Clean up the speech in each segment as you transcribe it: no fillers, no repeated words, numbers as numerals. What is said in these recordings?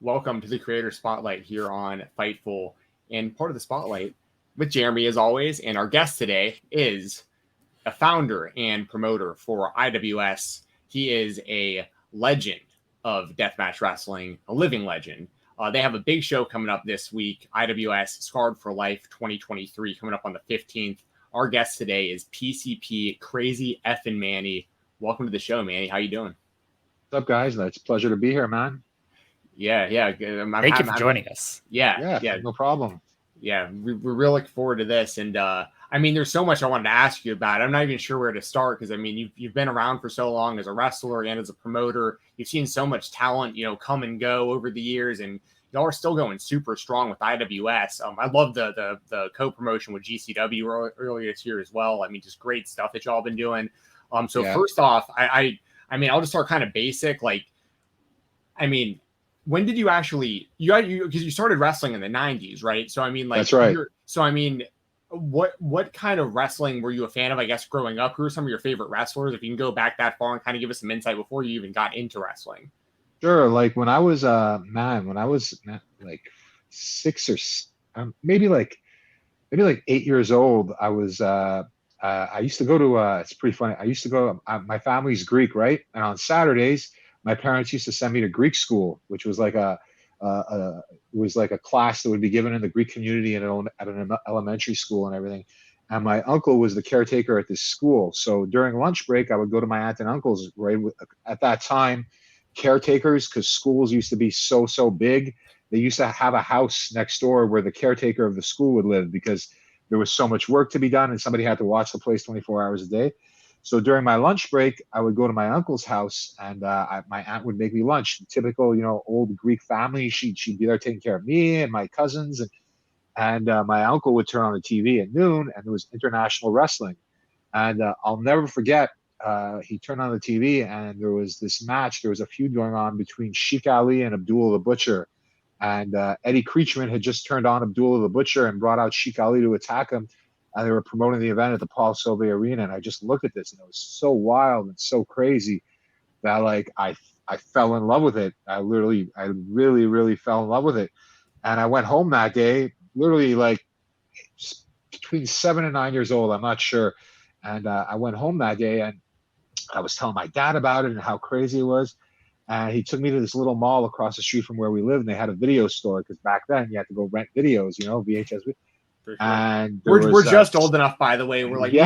Welcome to the Creator Spotlight here on Fightful, and part of the Spotlight with Jeremy as always. And our guest today is a founder and promoter for IWS. He is a legend of deathmatch wrestling, a living legend. They have a big show coming up this week, IWS Scarred for Life 2023, coming up on the 15th. Our guest today is PCP Crazy Effin' Manny. Welcome to the show, Manny. How you doing? What's up, guys? It's a pleasure to be here, man. Yeah. Thank you for joining us. Yeah, no problem. Yeah, we're real looking forward to this. And there's so much I wanted to ask you about. I'm not even sure where to start because you've been around for so long as a wrestler and as a promoter. You've seen so much talent, come and go over the years, and y'all are still going super strong with IWS. I love the co-promotion with GCW earlier this year as well. Just great stuff that y'all been doing. First off, I'll just start kind of basic. When did you actually because you started wrestling in the 90s, right? That's right. What kind of wrestling were you a fan of, I guess, growing up? Who are some of your favorite wrestlers? If you can go back that far and kind of give us some insight before you even got into wrestling. Sure. Like when I was like 6 or maybe like 8 years old, I used to go to it's pretty funny. I used to go, my family's Greek, right? And on Saturdays, my parents used to send me to Greek school, which was like a class that would be given in the Greek community at an elementary school and everything. And my uncle was the caretaker at this school. So during lunch break, I would go to my aunt and uncle's. Right at that time, caretakers, because schools used to be so big, they used to have a house next door where the caretaker of the school would live because there was so much work to be done and somebody had to watch the place 24 hours a day. So during my lunch break, I would go to my uncle's house, and my aunt would make me lunch. Typical, old Greek family. She'd be there taking care of me and my cousins, and my uncle would turn on the TV at noon, and it was international wrestling. And I'll never forget. He turned on the TV, and there was this match. There was a feud going on between Sheik Ali and Abdullah the Butcher, and Eddie Creechman had just turned on Abdullah the Butcher and brought out Sheik Ali to attack him. And they were promoting the event at the Paul Sauvé Arena, and I just looked at this, and it was so wild and so crazy that I fell in love with it. I really fell in love with it. And I went home that day, literally like between 7 and 9 years old, I'm not sure. And I went home that day, and I was telling my dad about it and how crazy it was. And he took me to this little mall across the street from where we lived, and they had a video store because back then you had to go rent videos, VHS. Sure. And we're just old enough, by the way. We're like me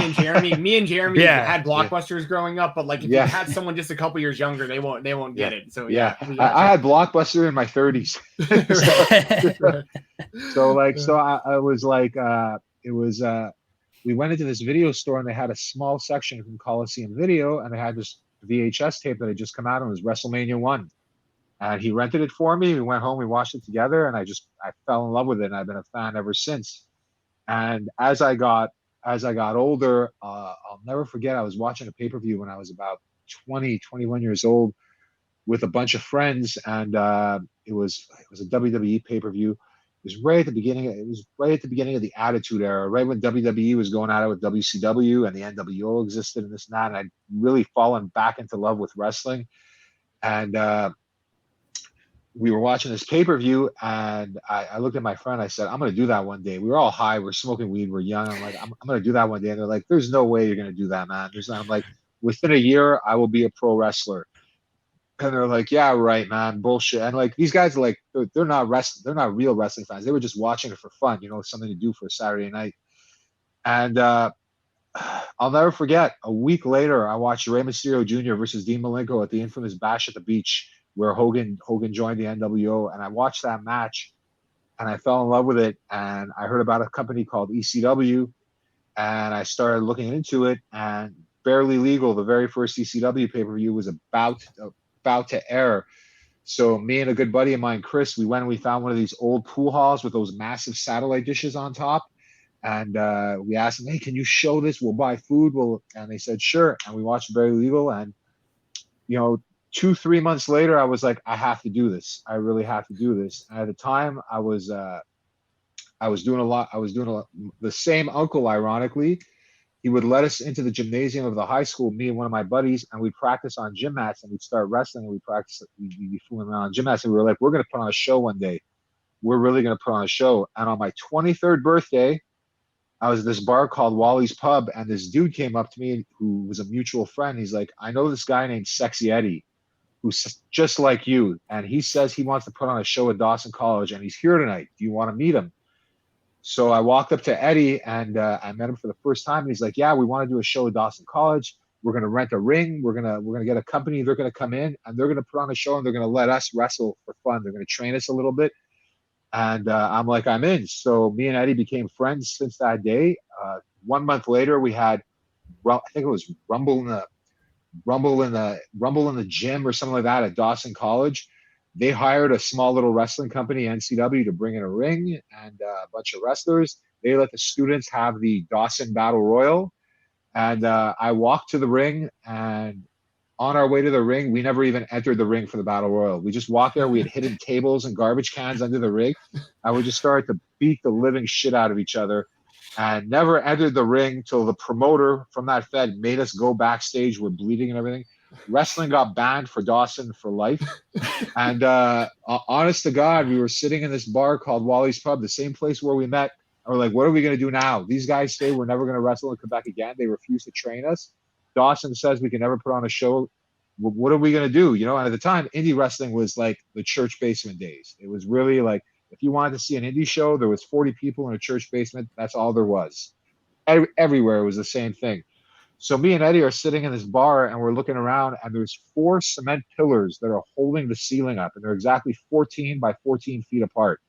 and Jeremy had Blockbusters growing up, but like if you had someone just a couple years younger, they won't get it. So I had Blockbuster in my 30s. We went into this video store, and they had a small section from Coliseum Video, and they had this VHS tape that had just come out, and it was WrestleMania 1. And he rented it for me. We went home, we watched it together, and I fell in love with it, and I've been a fan ever since. And as I got older, I'll never forget, I was watching a pay-per-view when I was about 20, 21 years old with a bunch of friends, and it was a WWE pay-per-view. It was right at the beginning of the Attitude Era, right when WWE was going at it with WCW and the NWO existed and this and that, and I'd really fallen back into love with wrestling. And we were watching this pay-per-view, and I looked at my friend. I said, I'm going to do that one day. We were all high. We're smoking weed. We're young. I'm like, I'm going to do that one day. And they're like, there's no way you're going to do that, man. I'm like, within a year, I will be a pro wrestler. And they're like, yeah, right, man. Bullshit. And like, these guys are like, they're not real wrestling fans. They were just watching it for fun, something to do for a Saturday night. And I'll never forget, a week later, I watched Rey Mysterio Jr. versus Dean Malenko at the infamous Bash at the Beach, where Hogan joined the NWO, and I watched that match, and I fell in love with it. And I heard about a company called ECW, and I started looking into it. And Barely Legal, the very first ECW pay-per-view, was about to air. So me and a good buddy of mine, Chris, we went and we found one of these old pool halls with those massive satellite dishes on top. And we asked them, hey, can you show this? We'll buy food. And they said, sure. And we watched Barely Legal. And, 2-3 months later, I was like, I have to do this. I really have to do this. And at the time, I was doing a lot. The same uncle, ironically, he would let us into the gymnasium of the high school, me and one of my buddies, and we'd practice on gym mats, and we'd start wrestling, and we'd be fooling around on gym mats, and we were like, we're going to put on a show one day. We're really going to put on a show. And on my 23rd birthday, I was at this bar called Wally's Pub, and this dude came up to me who was a mutual friend. He's like, I know this guy named Sexy Eddie, who's just like you, and he says he wants to put on a show at Dawson College, and he's here tonight. Do you want to meet him? So I walked up to Eddie, and I met him for the first time. And he's like, yeah, we want to do a show at Dawson College. We're going to rent a ring. We're gonna get a company. They're going to come in, and they're going to put on a show, and they're going to let us wrestle for fun. They're going to train us a little bit. And I'm like, I'm in. So me and Eddie became friends since that day. 1 month later, we had, I think it was Rumble in the gym or something like that at Dawson College. They hired a small little wrestling company, NCW, to bring in a ring and a bunch of wrestlers. They let the students have the Dawson Battle Royal. And I walked to the ring, and on our way to the ring, we never even entered the ring for the Battle Royal. We just walked there. We had hidden tables and garbage cans under the ring. And we just started to beat the living shit out of each other, and never entered the ring till the promoter from that Fed made us go backstage. We're bleeding and everything. Wrestling got banned for Dawson for life. And honest to God, we were sitting in this bar called Wally's Pub, the same place where we met. And we're like, what are we going to do now? These guys say we're never going to wrestle in Quebec again. They refuse to train us. Dawson says we can never put on a show. What are we going to do? You know, and at the time, indie wrestling was like the church basement days. It was really like, if you wanted to see an indie show, there was 40 people in a church basement. That's all there was. Everywhere it was the same thing. So me and Eddie are sitting in this bar, and we're looking around, and there's 4 cement pillars that are holding the ceiling up, and they're exactly 14 by 14 feet apart.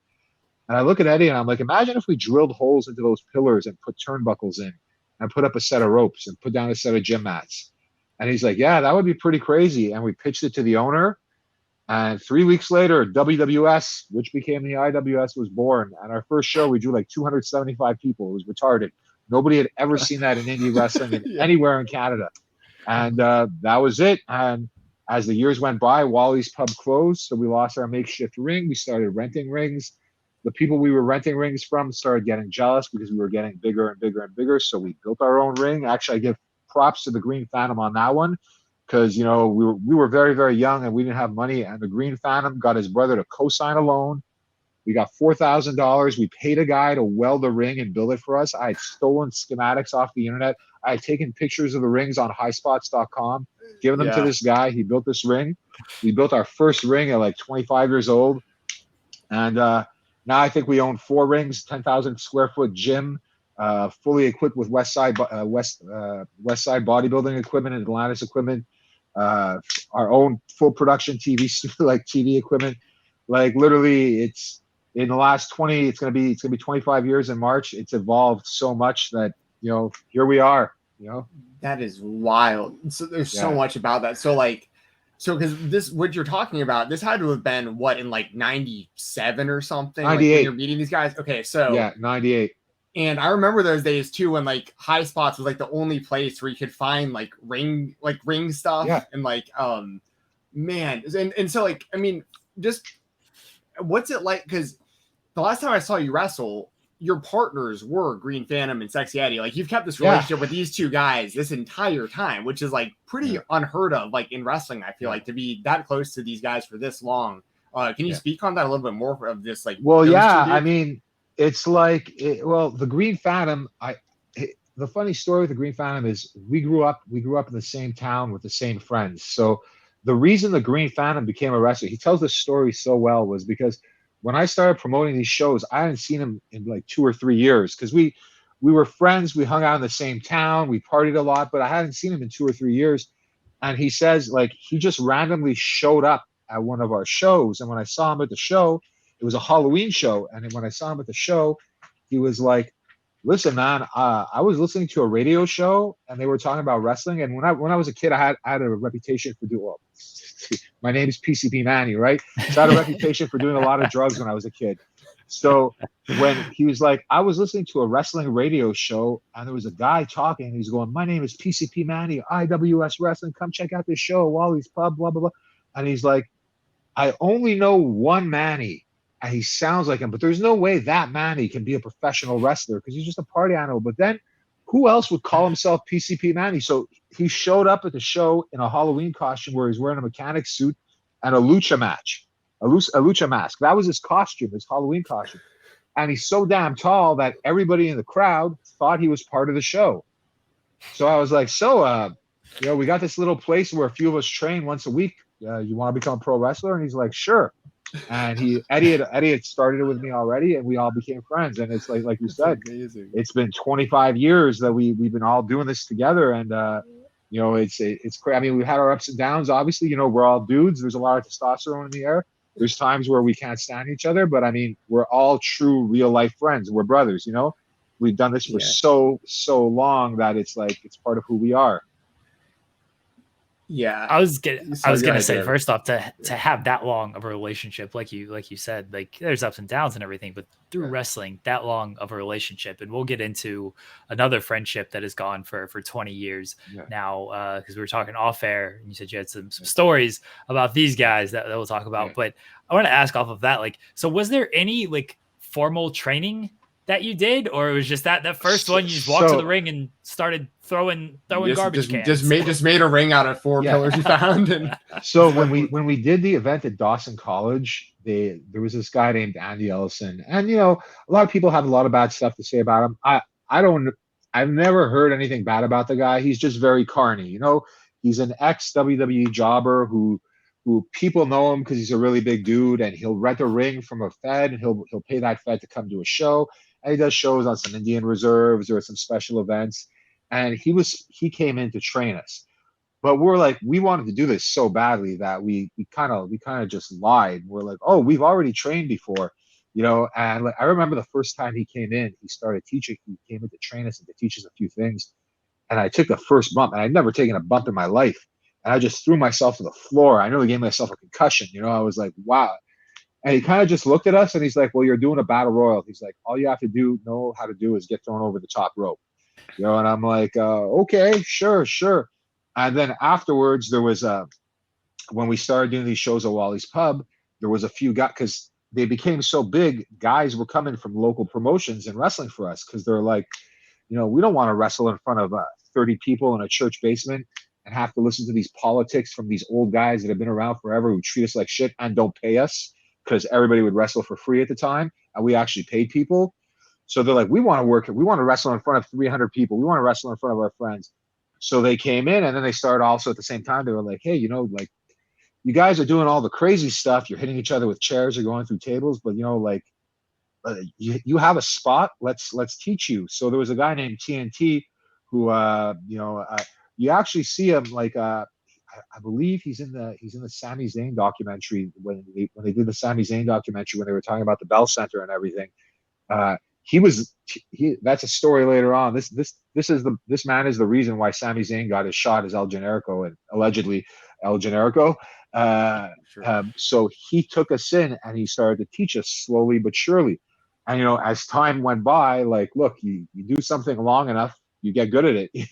And I look at Eddie, and I'm like, imagine if we drilled holes into those pillars and put turnbuckles in and put up a set of ropes and put down a set of gym mats. And he's like, yeah, that would be pretty crazy. And we pitched it to the owner. And 3 weeks later, WWS, which became the IWS, was born. And our first show, we drew like 275 people. It was retarded. Nobody had ever seen that in indie wrestling anywhere in Canada. And that was it. And as the years went by, Wally's Pub closed. So we lost our makeshift ring. We started renting rings. The people we were renting rings from started getting jealous because we were getting bigger and bigger and bigger. So we built our own ring. Actually, I give props to the Green Phantom on that one, because, you know, we were very, very young, and we didn't have money. And the Green Phantom got his brother to co-sign a loan. We got $4,000. We paid a guy to weld the ring and build it for us. I had stolen schematics off the internet. I had taken pictures of the rings on highspots.com, given them to this guy. He built this ring. We built our first ring at like 25 years old. And now I think we own 4 rings, 10,000 square foot gym, fully equipped with Westside bodybuilding equipment and Atlantis equipment, our own full production TV equipment. Like literally, it's in the last 20. It's gonna be 25 years in March. It's evolved so much that, you know, here we are. You know, that is wild. So there's so much about that. So like. So, because this, what you're talking about, this had to have been what, in like 97 or something? 98. Like when you're meeting these guys. Okay, so yeah, 98. And I remember those days too, when like High Spots was like the only place where you could find like ring stuff. Yeah. And like, man, and so like, I mean, just what's it like? Because the last time I saw you wrestle, your partners were Green Phantom and Sexy Eddie. Like, you've kept this relationship with these 2 guys this entire time, which is like pretty unheard of, like in wrestling. I feel like to be that close to these guys for this long. Can you speak on that a little bit more of this? Like, well, I mean, it's like, the Green Phantom. The funny story with the Green Phantom is we grew up in the same town with the same friends. So the reason the Green Phantom became a wrestler, he tells this story so well, was because when I started promoting these shows, I hadn't seen him in like 2 or 3 years, because we were friends. We hung out in the same town. We partied a lot, but I hadn't seen him in 2 or 3 years. And he says, like, he just randomly showed up at one of our shows. And when I saw him at the show, it was a Halloween show. And when I saw him at the show, he was like, listen, man, I was listening to a radio show and they were talking about wrestling. And when I was a kid, I had a reputation for my name is PCP Manny, right? So I had a reputation for doing a lot of drugs when I was a kid. So when he was like, I was listening to a wrestling radio show and there was a guy talking and he's going, my name is PCP Manny, IWS Wrestling. Come check out this show, Wally's Pub, blah, blah, blah. And he's like, I only know one Manny. And he sounds like him, but there's no way that Manny can be a professional wrestler because he's just a party animal. But then who else would call himself PCP Manny? So he showed up at the show in a Halloween costume where he's wearing a mechanic suit and a lucha match, a lucha mask. That was his costume, his Halloween costume. And he's so damn tall that everybody in the crowd thought he was part of the show. So I was like, we got this little place where a few of us train once a week. You want to become a pro wrestler? And he's like, sure. And Eddie had started it with me already, and we all became friends. And it's like you said, amazing. It's been 25 years that we've been all doing this together. And it's crazy. I mean, we've had our ups and downs. Obviously, we're all dudes. There's a lot of testosterone in the air. There's times where we can't stand each other, but I mean, we're all true real life friends. We're brothers. We've done this for so long that it's part of who we are. Yeah, I was gonna say, first off, to have that long of a relationship, like you said, like there's ups and downs and everything, but through wrestling, that long of a relationship, and we'll get into another friendship that has gone for 20 years now, because we were talking off air, and you said you had some stories about these guys that we'll talk about. But I want to ask off of that, so was there any formal training that you did, or it was just that first one you just walked to the ring and started throwing garbage cans? Just made a ring out of 4 pillars you found. And so when we did the event at Dawson College, there was this guy named Andy Ellison, and a lot of people have a lot of bad stuff to say about him. I've never heard anything bad about the guy. He's just very carny. He's an ex WWE jobber who people know him because he's a really big dude, and he'll rent a ring from a Fed, and he'll pay that Fed to come to a show. And he does shows on some Indian reserves or some special events. And he came in to train us. But we wanted to do this so badly that we kind of just lied. We're like, oh, we've already trained before, and I remember the first time he came in, he started teaching. He came in to train us and to teach us a few things. And I took the first bump, and I'd never taken a bump in my life. And I just threw myself to the floor. I nearly gave myself a concussion. I was like, wow. And he kind of just looked at us, and he's like, well, you're doing a battle royal. He's like, all you have to know how to do is get thrown over the top rope. And I'm like, okay, sure. And then afterwards, there was when we started doing these shows at Wally's Pub, there was a few guys, because they became so big, guys were coming from local promotions and wrestling for us, because they're like, we don't want to wrestle in front of 30 people in a church basement and have to listen to these politics from these old guys that have been around forever who treat us like shit and don't pay us, because everybody would wrestle for free at the time, and we actually paid people. So they're like, we want to wrestle in front of 300 people. We want to wrestle in front of our friends. So they came in, and then they started also at the same time. They were like, hey, you guys are doing all the crazy stuff. You're hitting each other with chairs. You're going through tables, but you have a spot. Let's teach you. So there was a guy named TNT who, you actually see him I believe he's in the Sami Zayn documentary when they did the Sami Zayn documentary, when they were talking about the Bell Center and everything. That's a story later on. This man is the reason why Sami Zayn got his shot as El Generico, and allegedly El Generico. So he took us in, and he started to teach us slowly but surely. And as time went by, look, you do something long enough, you get good at it.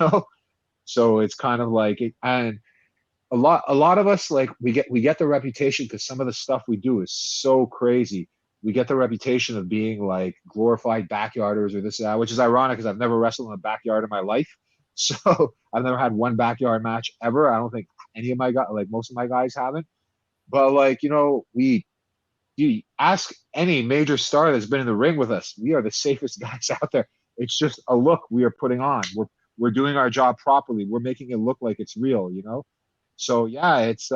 So it's kind of like it, and a lot of us, we get the reputation, because some of the stuff we do is so crazy. We get the reputation of being glorified backyarders or this or that, which is ironic because I've never wrestled in a backyard in my life. So I've never had one backyard match ever. I don't think any of my guys, most of my guys haven't. But you ask any major star that's been in the ring with us, we are the safest guys out there. It's just a look we are putting on. We're doing our job properly. We're making it look like it's real, So yeah, it's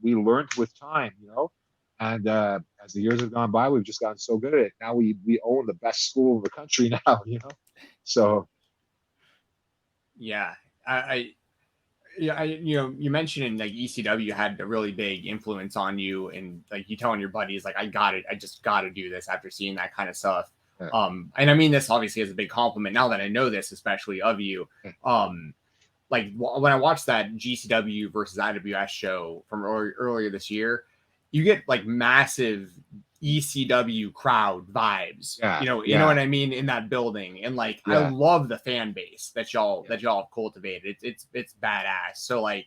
we learned with time, and as the years have gone by, we've just gotten so good at it. Now we own the best school in the country now, So yeah, you mentioned ECW had a really big influence on you, and you telling your buddies I just got to do this after seeing that kind of stuff. Yeah. And I mean this obviously is a big compliment now that I know this, especially of you. When I watched that GCW versus IWS show from earlier this year, you get massive ECW crowd vibes. You know what I mean, in that building, and I love the fan base that y'all have cultivated. It's badass. So I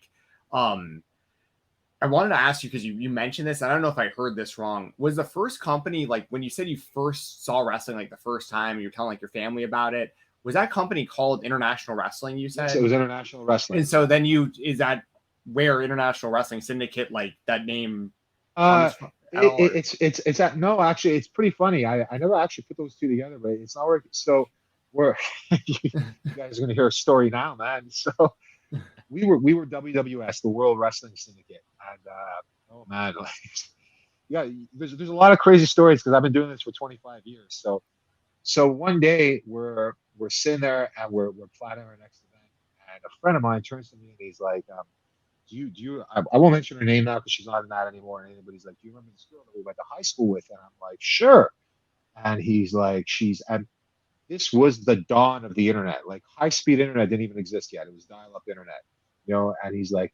wanted to ask you, because you mentioned this, I don't know if I heard this wrong. Was the first company, when you said you first saw wrestling the first time, you were telling your family about it, was that company called International Wrestling, you said? Yes, it was International Wrestling. And so then is that where International Wrestling Syndicate, like that name? It's at, no, actually, it's pretty funny. I never actually put those two together, but it's not working. So we're you guys are gonna hear a story now, man. So we were WWS, the World Wrestling Syndicate, and oh man, like, yeah, there's a lot of crazy stories because I've been doing this for 25 years. So one day we're sitting there and we're planning our next event, and a friend of mine turns to me and he's like, do you I won't mention her name now because she's not in that anymore or anything, but he's like, do you remember this girl that we went to high school with? And I'm like, sure. And he's like, and this was the dawn of the internet. Like, high-speed internet didn't even exist yet. It was dial-up internet, and he's like,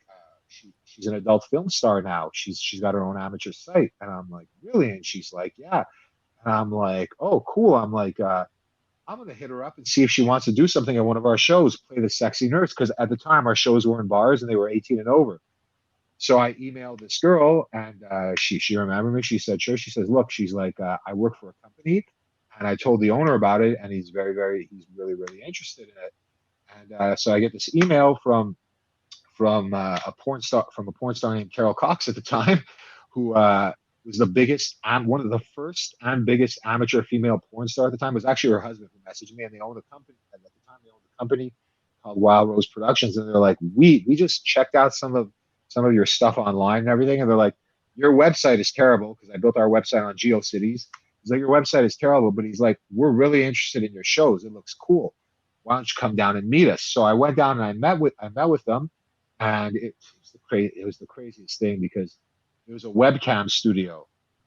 she's an adult film star now. She's got her own amateur site. And I'm like, really? And she's like, yeah. And I'm like, oh, cool. I'm like, I'm going to hit her up and see if she wants to do something at one of our shows, play the sexy nurse. Because at the time, our shows were in bars and they were 18 and over. So I emailed this girl and she remembered me. She said, sure. She says, look, she's like, I work for a company. And I told the owner about it. And he's he's really, really interested in it. And so I get this email from a porn star named Carol Cox at the time, who was the biggest and one of the first and biggest amateur female porn star at the time. It was actually her husband who messaged me, and they owned a company. And at the time, they owned a company called Wild Rose Productions, and they're like, we just checked out some of your stuff online and everything, and they're like, your website is terrible, because I built our website on GeoCities. He's like, your website is terrible, but he's like, we're really interested in your shows. It looks cool. Why don't you come down and meet us? So I went down and I met with them, and it was the craziest thing, because it was a webcam studio.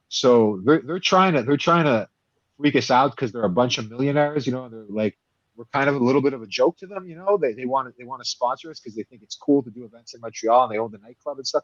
So they're trying to freak us out because they're a bunch of millionaires, and they're like, we're kind of a little bit of a joke to them, They want to sponsor us because they think it's cool to do events in Montreal, and they own the nightclub and stuff,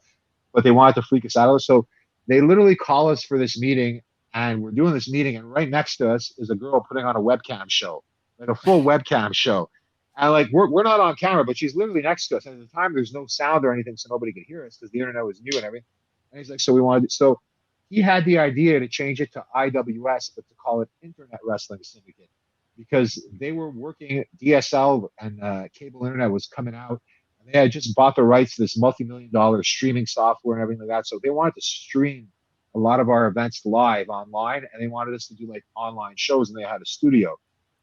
but they wanted to freak us out. So they literally call us for this meeting, and we're doing this meeting, and right next to us is a girl putting on a webcam show, like a full webcam show. And like, we're not on camera, but she's literally next to us. And at the time, there's no sound or anything, so nobody could hear us because the internet was new and everything. And he's like, so he had the idea to change it to IWS, but to call it Internet Wrestling Syndicate, because they were working, DSL and cable internet was coming out, and they had just bought the rights to this multi-million-dollar streaming software and everything like that. So they wanted to stream a lot of our events live online, and they wanted us to do like online shows, and they had a studio.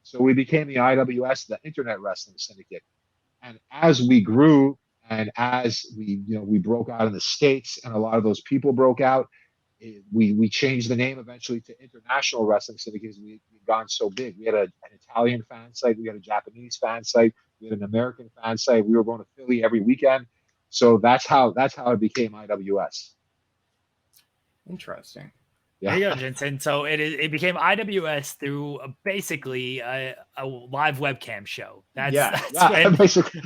So we became the IWS, the Internet Wrestling Syndicate. And as we grew, and as we broke out in the States, and a lot of those people broke out, we changed the name eventually to International Wrestling Syndicate, because we'd gone so big. We had an Italian fan site, we had a Japanese fan site, we had an American fan site. We were going to Philly every weekend. So that's how it became IWS. Interesting. Yeah. There you go, Jensen. So it became IWS through basically a live webcam show. Basically.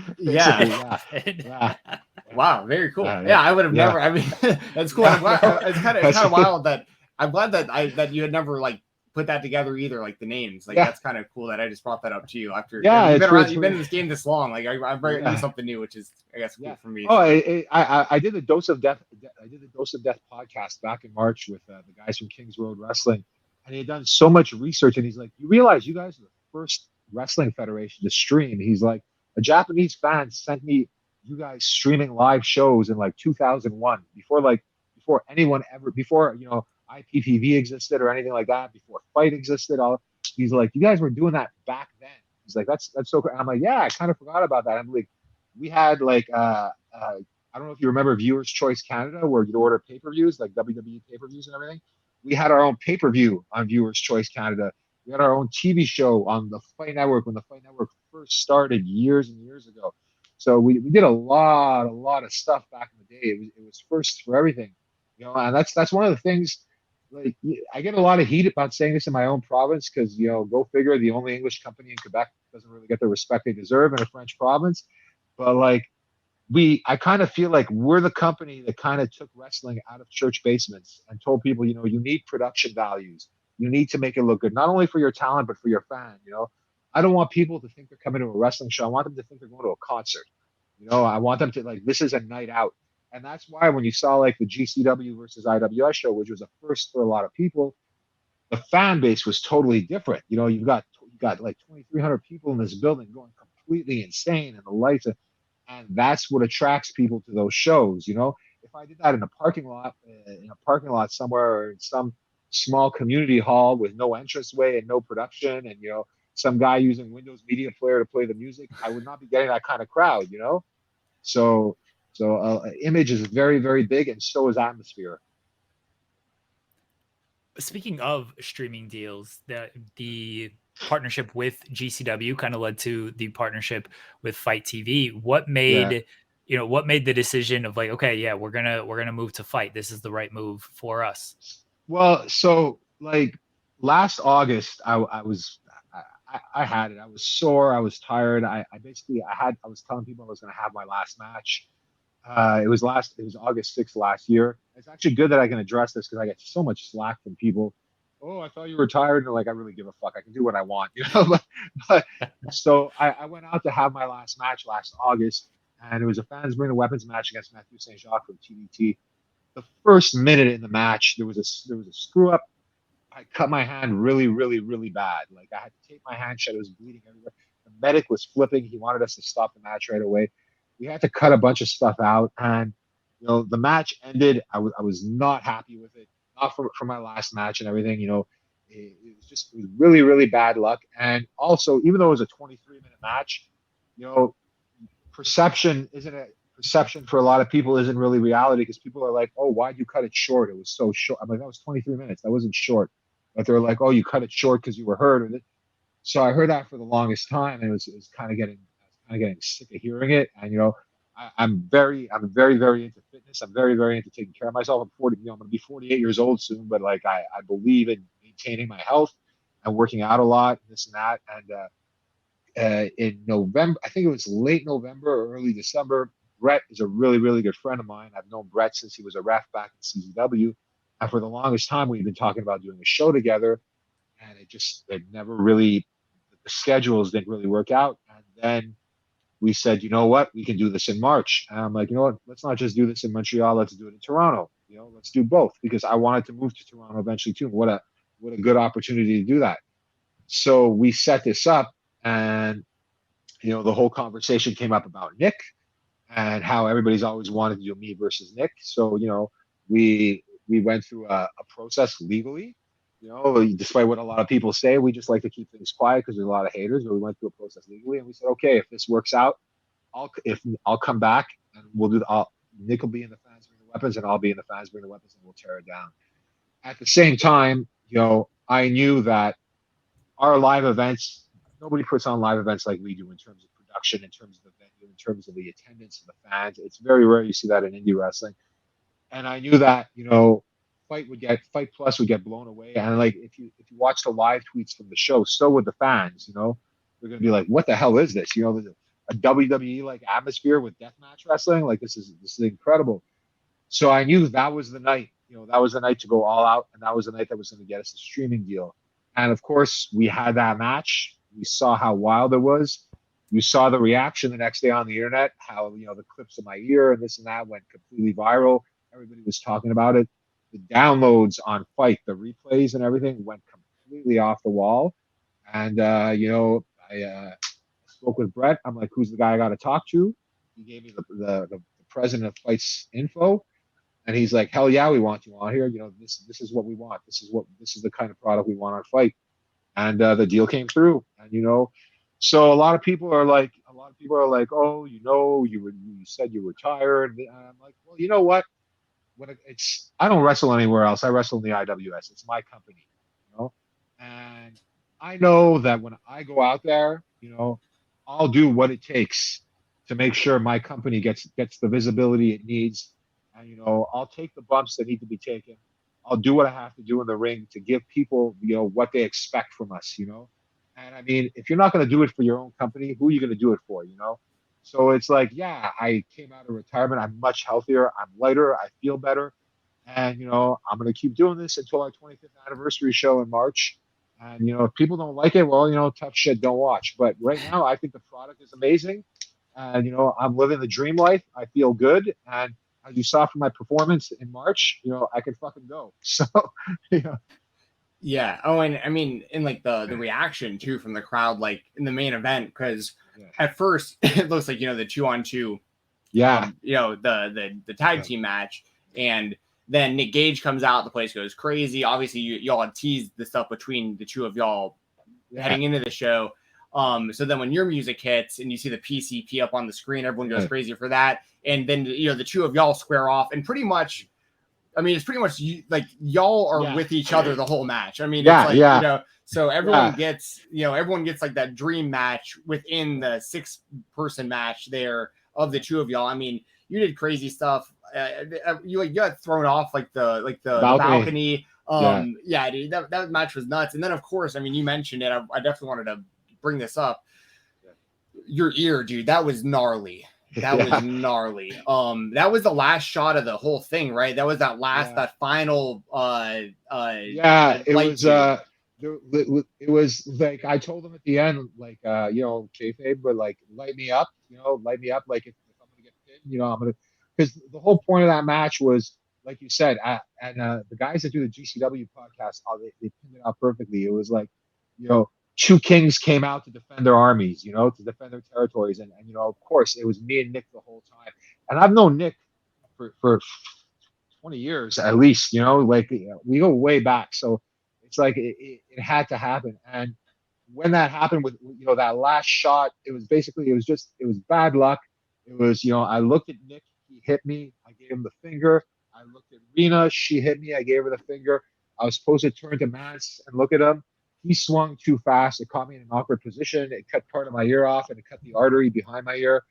Wow, very cool. I would have never. I mean, that's cool. I'm glad, it's kind of wild that I'm glad that you had never like put that together either, like the names. Like that's kind of cool that I just brought that up to you after. You've been in this game this long. Like I brought you something new, which is I guess cool for me. Oh, I did the Dose of Death. I did the Dose of Death podcast back in March with the guys from Kings Road Wrestling, and he had done so much research. And he's like, "You realize you guys are the first wrestling federation to stream?" He's like, "A Japanese fan sent me you guys streaming live shows in like 2001, before anyone ever, before IPTV existed or anything like that, before FITE existed." He's like, "You guys were doing that back then." He's like, that's so cool. And I'm like, yeah, I kind of forgot about that. I'm like, we had like I don't know if you remember Viewers Choice Canada, where you'd order pay-per-views, like WWE pay-per-views and everything. We had our own pay-per-view on Viewers Choice Canada. We had our own TV show on the FITE Network when the FITE Network first started years and years ago. So we did a lot of stuff back in the day. It was first for everything, and that's one of the things. Like, I get a lot of heat about saying this in my own province, because go figure, the only English company in Quebec doesn't really get the respect they deserve in a French province. But like, I kind of feel like we're the company that kind of took wrestling out of church basements and told people, you need production values. You need to make it look good, not only for your talent, but for your fan. I don't want people to think they're coming to a wrestling show. I want them to think they're going to a concert. I want them to like, this is a night out. And that's why when you saw like the GCW versus IWS show, which was a first for a lot of people, the fan base was totally different. You got got like 2,300 people in this building going completely insane, and the lights, and that's what attracts people to those shows. You know, if I did that in a parking lot, somewhere, or in some small community hall with no entranceway and no production, and some guy using Windows Media Player to play the music, I would not be getting that kind of crowd. So image is very, very big, and so is atmosphere. Speaking of streaming deals, the partnership with GCW kind of led to the partnership with FITE TV. What made the decision of like, okay, yeah, we're gonna move to FITE. This is the right move for us. Well, so like last August, I was sore, I was tired. I was telling people I was gonna have my last match. It was August 6th last year. It's actually good that I can address this because I get so much slack from people. Oh, I thought you were tired. And like, I really give a fuck. I can do what I want, but so I went out to have my last match last August, and it was a fans bring the weapons match against Matthew St. Jacques from TDT. The first minute in the match, there was a screw up. I cut my hand really, really, really bad. Like, I had to tape my hand shut. It was bleeding everywhere. The medic was flipping. He wanted us to stop the match right away. We had to cut a bunch of stuff out, and the match ended. I was not happy with it, not for my last match and everything. It was really, really bad luck. And also, even though it was a 23-minute match, perception for a lot of people isn't really reality, because people are like, oh, why'd you cut it short? It was so short. I'm like, that was 23 minutes. That wasn't short. But they're like, oh, you cut it short because you were hurt. So I heard that for the longest time, and it was kind of getting sick of hearing it. And I'm very, very into fitness. I'm very, very into taking care of myself. I'm 40. I'm going to be 48 years old soon, but like I believe in maintaining my health and working out a lot, this and that. And in November, I think it was late November or early December, Brett is a really, really good friend of mine. I've known Brett since he was a ref back in CZW, and for the longest time we've been talking about doing a show together, and it never really, the schedules didn't really work out. And then we said, you know what, we can do this in March. And I'm like, you know what, let's not just do this in Montreal, let's do it in Toronto. Let's do both, because I wanted to move to Toronto eventually too. What a good opportunity to do that. So we set this up, and the whole conversation came up about Nick and how everybody's always wanted to do me versus Nick. So we went through a process legally. Despite what a lot of people say, we just like to keep things quiet because there's a lot of haters. But we went through a process legally, and we said, okay, if this works out, I'll come back, and we'll do Nick will be in the fans bring the weapons, and I'll be in the fans bring the weapons, and we'll tear it down. At the same time, I knew that our live events, nobody puts on live events like we do in terms of production, in terms of the venue, in terms of the attendance of the fans. It's very rare you see that in indie wrestling. And I knew that, FITE Plus would get blown away. And like, if you watch the live tweets from the show, so would the fans. They're going to be like, what the hell is this? A WWE like atmosphere with deathmatch wrestling. Like, this is incredible. So I knew that was the night. That was the night to go all out, and that was the night that was going to get us a streaming deal. And of course, we had that match. We saw how wild it was. You saw the reaction the next day on the internet, how the clips of my ear and this and that went completely viral. Everybody was talking about it. The downloads on FITE, the replays and everything went completely off the wall. And I spoke with Brett. I'm like, who's the guy I got to talk to? He gave me the president of FITE's info, and he's like, hell yeah, we want you on here. This is what we want. This is the kind of product we want on FITE. And the deal came through. And so a lot of people are like, oh, you said you were tired. And I'm like, well, you know what? I don't wrestle anywhere else. I wrestle in the IWS. It's my company, and I know that when I go out there, I'll do what it takes to make sure my company gets the visibility it needs. And, I'll take the bumps that need to be taken. I'll do what I have to do in the ring to give people, what they expect from us, And I mean, if you're not going to do it for your own company, who are you going to do it for, So it's like, yeah, I came out of retirement. I'm much healthier. I'm lighter. I feel better. And, I'm going to keep doing this until our 25th anniversary show in March. And, if people don't like it, well, tough shit, don't watch. But right now, I think the product is amazing. And, I'm living the dream life. I feel good. And as you saw from my performance in March, I can fucking go. So, Yeah. Oh, and I mean, in like the reaction too from the crowd, like in the main event, because at first it looks like, you know, the 2-on-2, you know, the tag team match, and then Nick Gage comes out, the place goes crazy. Obviously, y'all had teased the stuff between the two of y'all heading into the show. So then when your music hits and you see the PCP up on the screen, everyone goes crazy for that. And then, you know, the two of y'all square off, and pretty much, I mean, it's pretty much like y'all are with each other the whole match. I mean, it's like, you know, so everyone gets, you know, everyone gets like that dream match within the 6-person match there of the two of y'all. I mean, you did crazy stuff. You got thrown off like the balcony. Yeah, dude, that match was nuts. And then of course, I mean, you mentioned it. I definitely wanted to bring this up. Your ear, dude, that was gnarly. That was gnarly. That was the last shot of the whole thing, right? That was that final it was like I told him at the end, like you know, kayfabe, but like light me up, you know, light me up. Like if I'm gonna get pinned, you know, I'm gonna, because the whole point of that match was, like you said, and the guys that do the GCW podcast, they pinned it out perfectly. It was like, you know, two kings came out to defend their armies, you know, to defend their territories. And you know, of course, it was me and Nick the whole time. And I've known Nick for 20 years at least, you know, like we go way back. So it's like it had to happen. And when that happened with, you know, that last shot, it was bad luck. It was, you know, I looked at Nick, he hit me, I gave him the finger. I looked at Rena, she hit me, I gave her the finger. I was supposed to turn to Mance and look at him. He swung too fast. It caught me in an awkward position. It cut part of my ear off, and it cut the artery behind my ear.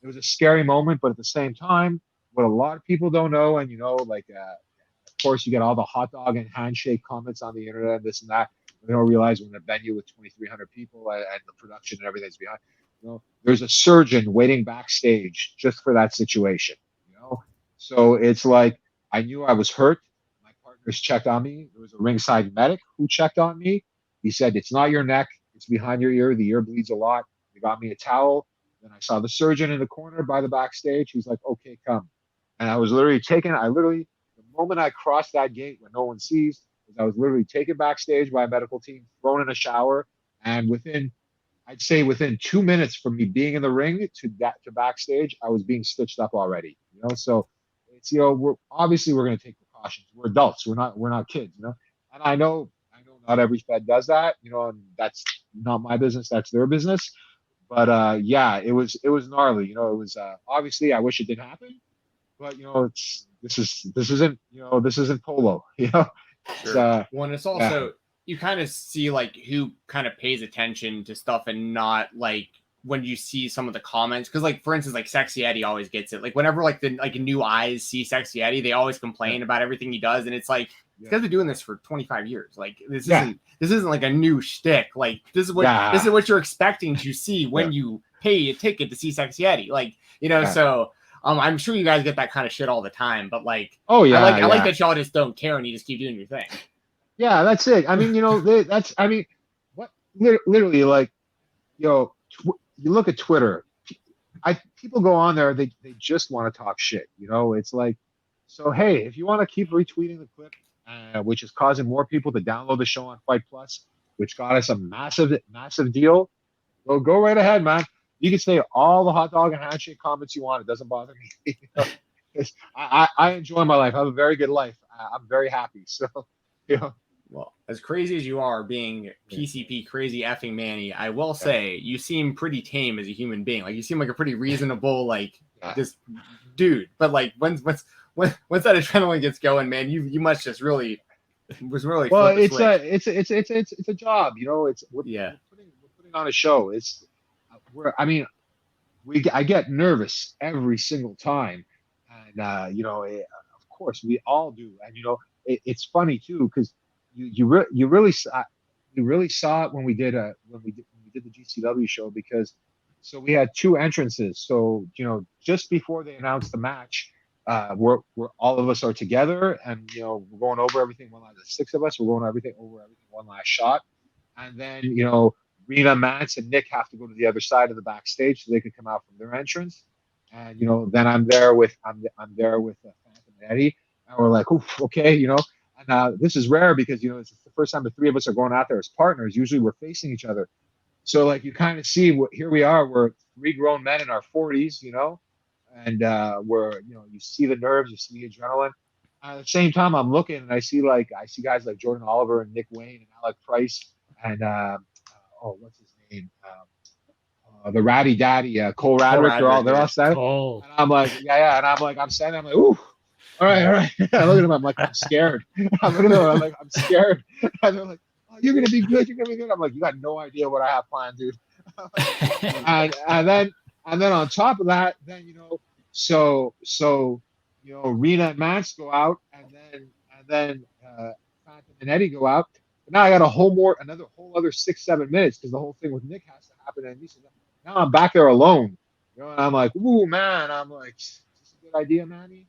It was a scary moment, but at the same time, what a lot of people don't know, and you know, like, of course, you get all the hot dog and handshake comments on the internet, and this and that. They don't realize we're in a venue with 2,300 people and the production and everything's behind. You know, there's a surgeon waiting backstage just for that situation. You know, so it's like I knew I was hurt. My partners checked on me. There was a ringside medic who checked on me. He said, "It's not your neck. It's behind your ear. The ear bleeds a lot." They got me a towel. Then I saw the surgeon in the corner by the backstage. He's like, "Okay, come." And I was literally taken. The moment I crossed that gate when no one sees, I was literally taken backstage by a medical team, thrown in a shower. And I'd say within 2 minutes from me being in the ring to backstage, I was being stitched up already, you know? So it's, you know, we're going to take precautions. We're adults. We're not kids, you know? And I know not every Fed does that, you know, and that's not my business. That's their business. But yeah, it was gnarly. You know, it was obviously I wish it didn't happen, but you know, this isn't polo. You know, sure. Well, and it's also you kind of see like who kind of pays attention to stuff and not like when you see some of the comments, because like for instance, like Sexy Eddie always gets it. Like whenever like new eyes see Sexy Eddie, they always complain about everything he does, and it's like. These guys are doing this for 25 years. Like this isn't like a new shtick. Like this is what you're expecting to see when you pay a ticket to see Sexy Eddie. Like, you know, so I'm sure you guys get that kind of shit all the time, but like, I like that y'all just don't care and you just keep doing your thing. Yeah, that's it. I mean, you know, literally, like, you know, you look at Twitter, people go on there, they just want to talk shit. You know, it's like, so hey, if you want to keep retweeting the clip, which is causing more people to download the show on Fight Plus, which got us a massive deal. Well, go right ahead, man. You can say all the hot dog and handshake comments you want. It doesn't bother me. You know? I enjoy my life. I have a very good life. I'm very happy. So, you know. Well, as crazy as you are being PCP crazy effing Manny, I will say you seem pretty tame as a human being. Like you seem like a pretty reasonable, like this dude. But like once that adrenaline gets going, man, you must just really well. It's a job, you know. We're putting on a show. I get nervous every single time, and you know, of course we all do. And you know, it's funny too because you really saw it when we did the GCW show, because so we had two entrances. So you know, just before they announced the match. We're all of us are together, and you know we're going over everything. The 6 of us, we're going over everything one last shot, and then you know Rena, Mance, and Nick have to go to the other side of the backstage so they could come out from their entrance, and you know then I'm there with Phantom and Eddie, and we're like, oof, okay, you know, And this is rare because, it's the first time the three of us are going out there as partners. Usually we're facing each other. So like you kind of see here we are, we're three grown men in our 40s, and we're, you see the nerves, you see the adrenaline. At the same time, I'm looking and I see guys like Jordan Oliver and Nick Wayne and Alec Price and what's his name? The Ratty Daddy, Cole Radrick. They're all set. And I'm like, yeah. And I'm standing. I'm like, ooh, all right. I look at them. I'm like, I'm scared. I'm looking at them. I'm like, I'm scared. And they're like, oh, you're gonna be good. You're gonna be good. I'm like, you got no idea what I have planned, dude. and then on top of that, then Rena and Max go out, and then Phantom and Eddie go out. But now I got another whole other 6-7 minutes because the whole thing with Nick has to happen. And now I'm back there alone, and I'm like, ooh, man. I'm like, is this a good idea, Manny?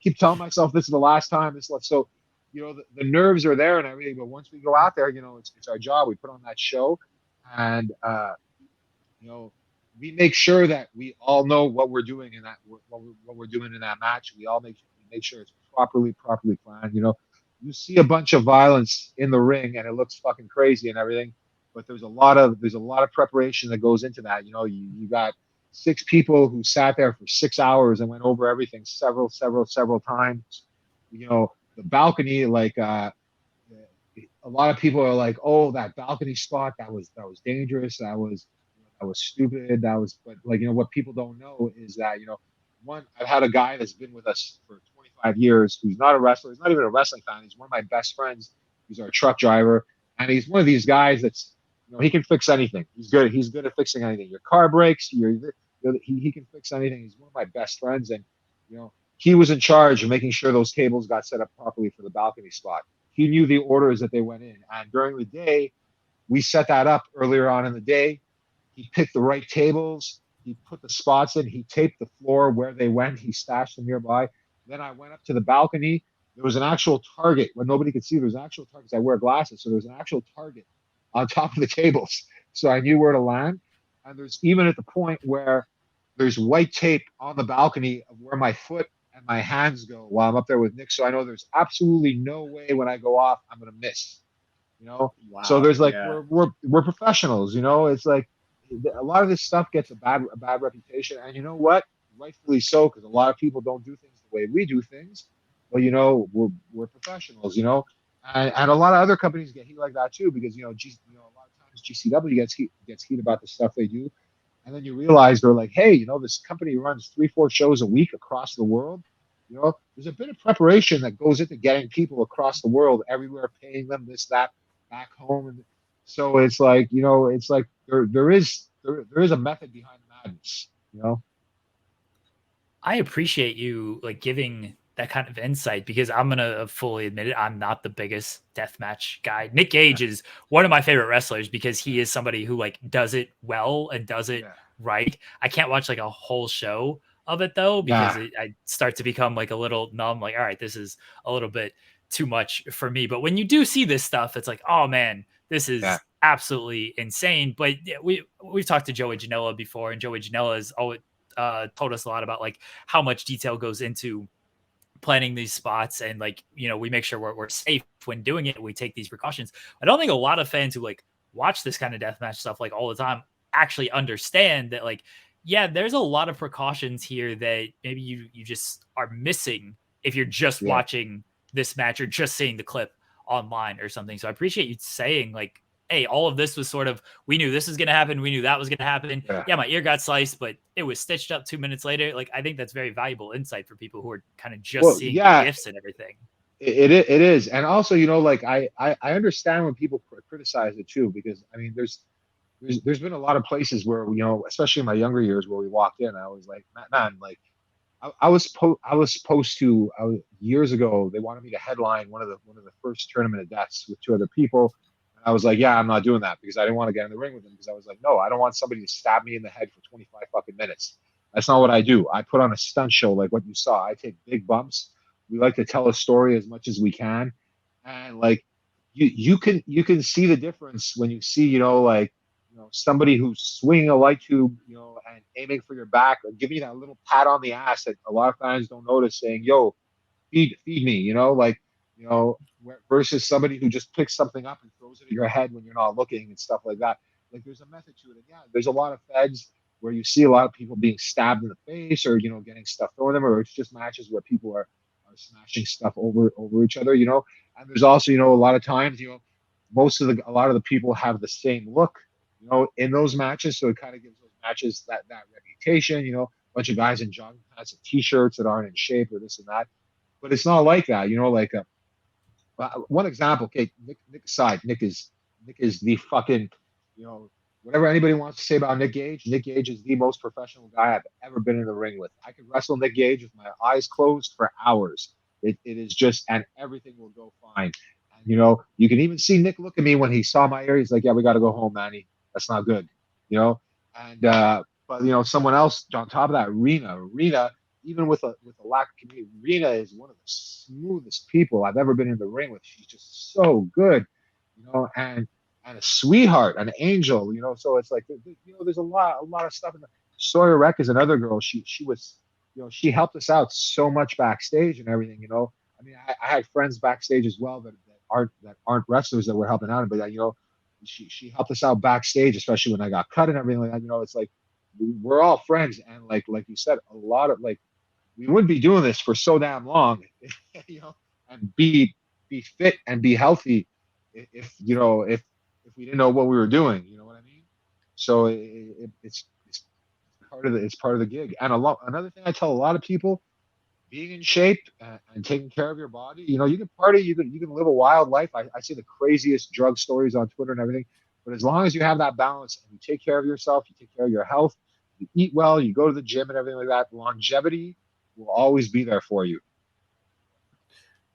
Keep telling myself this is the last time this left. So, the nerves are there and everything. But once we go out there, it's our job. We put on that show, and we make sure that we all know what we're doing in that what we're doing in that match. We all make sure it's properly planned. You see a bunch of violence in the ring and it looks fucking crazy and everything, but there's a lot of preparation that goes into that. You got 6 people who sat there for 6 hours and went over everything several times. The balcony, like a lot of people are like, oh, that balcony spot, that was dangerous, that was stupid, but what people don't know is that one, I've had a guy that's been with us for 25 years who's not a wrestler, he's not even a wrestling fan, he's one of my best friends, he's our truck driver, and he's one of these guys that's he can fix anything. He's good at fixing anything. Your car breaks, he can fix anything. He's one of my best friends, and he was in charge of making sure those tables got set up properly for the balcony spot. He knew the orders that they went in, and during the day we set that up earlier on in the day. He picked the right tables. He put the spots in. He taped the floor where they went. He stashed them nearby. Then I went up to the balcony. There was an actual target where nobody could see. There was an actual target. I wear glasses, so there was an actual target on top of the tables. So I knew where to land. And there's even at the point where there's white tape on the balcony of where my foot and my hands go while I'm up there with Nick. So I know there's absolutely no way when I go off I'm gonna miss. Wow, so there's we're professionals. It's like a lot of this stuff gets a bad reputation, and you know what? Rightfully so, because a lot of people don't do things the way we do things. But we're professionals, and a lot of other companies get heat like that too, because a lot of times GCW gets heat about the stuff they do, and then you realize they're like, hey, this company runs 3-4 shows a week across the world. There's a bit of preparation that goes into getting people across the world, everywhere, paying them this, that, back home, and so it's like it's like there is a method behind the madness. I appreciate you giving that kind of insight, because I'm gonna fully admit it, I'm not the biggest deathmatch guy. Nick Gage is one of my favorite wrestlers because he is somebody who does it well and does it right. I can't watch a whole show of it though, because I start to become a little numb. All right, this is a little bit too much for me. But when you do see this stuff, it's like, oh man, this is absolutely insane. But we've talked to Joey Janela before, and Joey Janela has always told us a lot about how much detail goes into planning these spots, and we make sure we're safe when doing it. We take these precautions. I don't think a lot of fans who watch this kind of deathmatch stuff all the time actually understand that there's a lot of precautions here that maybe you just are missing if you're just watching this match or just seeing the clip online or something. So I appreciate you saying hey, all of this was sort of, we knew this was going to happen. We knew that was going to happen. Yeah, my ear got sliced, but it was stitched up 2 minutes later. I think that's very valuable insight for people who are kind of just seeing the gifts and everything. It is. And also, I understand when people criticize it too, because I mean, there's been a lot of places where, especially in my younger years where we walked in, I was like, man, I was supposed to, years ago, they wanted me to headline one of the first Tournament of Deaths with 2 other people. And I was like, yeah, I'm not doing that, because I didn't want to get in the ring with them, because I was like, no, I don't want somebody to stab me in the head for 25 fucking minutes. That's not what I do. I put on a stunt show like what you saw. I take big bumps. We like to tell a story as much as we can. And you can see the difference when you see, somebody who's swinging a light tube, and aiming for your back, or giving you that little pat on the ass that a lot of fans don't notice, saying, yo, feed me, you know, versus somebody who just picks something up and throws it at your head when you're not looking and stuff like that. Like there's a method to it. And yeah, there's a lot of feds where you see a lot of people being stabbed in the face or, you know, getting stuff thrown at them, or it's just matches where people are smashing stuff over each other, you know. And there's also, you know, a lot of times, you know, a lot of the people have the same look, you know, in those matches. So it kind of gives those matches that reputation, you know, a bunch of guys in jogging pants and t-shirts that aren't in shape or this and that. But it's not like that, you know, like one example, okay, Nick aside, Nick is the fucking, you know, whatever anybody wants to say about Nick Gage is the most professional guy I've ever been in the ring with. I could wrestle Nick Gage with my eyes closed for hours. It is just, and everything will go fine. And, you know, you can even see Nick look at me when he saw my ear. He's like, yeah, we got to go home, Manny. That's not good, you know? And, but, you know, someone else on top of that, Rena, even with a lack of community, Rena is one of the smoothest people I've ever been in the ring with. She's just so good, you know, and a sweetheart, an angel, you know. So it's like, you know, there's a lot of stuff. In Sawyer Reck is another girl. She was, you know, she helped us out so much backstage and everything, you know. I mean, I had friends backstage as well that aren't wrestlers that were helping out, but you know, she helped us out backstage, especially when I got cut and everything like that. You know, it's like we're all friends, and like you said, a lot of like we wouldn't be doing this for so damn long, you know, and be fit and be healthy if you know if we didn't know what we were doing, you know what I mean? So it's part of the gig. And another thing I tell a lot of people, being in shape and taking care of your body, you know, you can party, you can live a wild life. I see the craziest drug stories on Twitter and everything, but as long as you have that balance and you take care of yourself, you take care of your health, you eat well, you go to the gym and everything like that, longevity will always be there for you.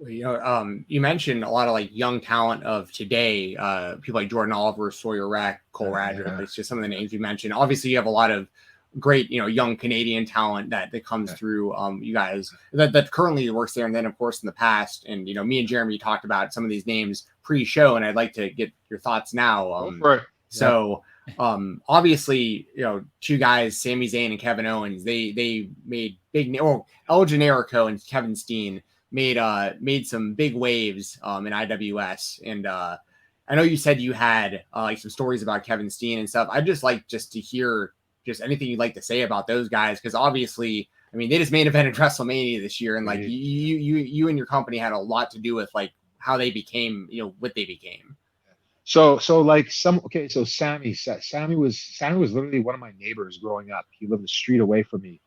You know, you mentioned a lot of like young talent of today, people like Jordan Oliver, Sawyer Reck, Cole Radrick. It's just some of the names you mentioned. Obviously, you have a lot of great, you know, young Canadian talent that comes through. You guys that currently works there, and then of course in the past. And you know, me and Jeremy talked about some of these names pre-show, and I'd like to get your thoughts now. Go for it. So, obviously, you know, two guys, Sami Zayn and Kevin Owens, they made big. Well, El Generico and Kevin Steen made some big waves in IWS, and I know you said you had like some stories about Kevin Steen and stuff. I'd just like to hear just anything you'd like to say about those guys, because obviously, I mean, they just main evented WrestleMania this year, and like you and your company had a lot to do with like how they became, you know, what they became. So like so Sami was literally one of my neighbors growing up. He lived a street away from me,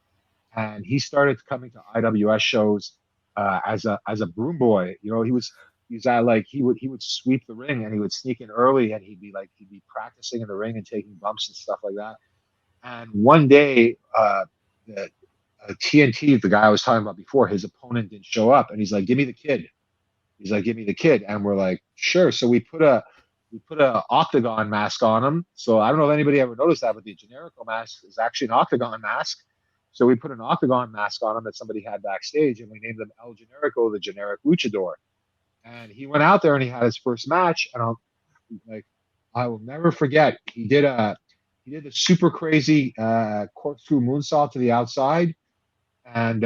and he started coming to IWS shows as a broom boy. You know, he would sweep the ring, and he would sneak in early, and he'd be practicing in the ring and taking bumps and stuff like that. And one day, the TNT, the guy I was talking about before, his opponent didn't show up, and he's like, "Give me the kid." He's like, "Give me the kid," and we're like, "Sure." So we put a octagon mask on him. So I don't know if anybody ever noticed that, but the Generico mask is actually an octagon mask. So we put an octagon mask on him that somebody had backstage, and we named him El Generico, the generic luchador. And he went out there and he had his first match, and I will never forget. He did a super crazy corkscrew moonsault to the outside, and